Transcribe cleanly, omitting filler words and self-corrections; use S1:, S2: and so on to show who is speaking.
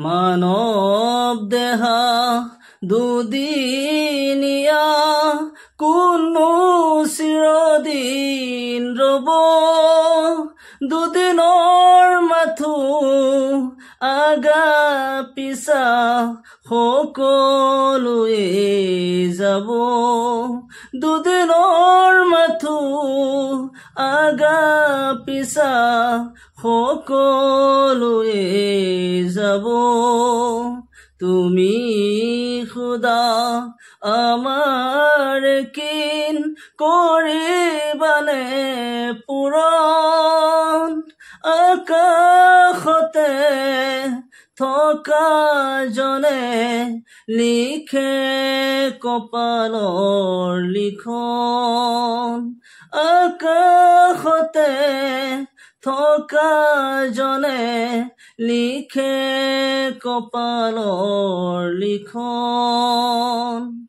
S1: মানৱ দেহা দুদিনীয়া কোনো চিৰদিন ৰব দুদিনৰ মাথো আগা পিছা সকলোৱে যাব দুদিনৰ মাথো আগা পিছা সকলোৱে যাব তুমি খুদা আমাৰ কিন কৰিবানে পূৰণ আকাশতে থকা জনে লিখে কপালৰ লিখন আকাশতে থকা জনে লিখে কপালৰ লিখন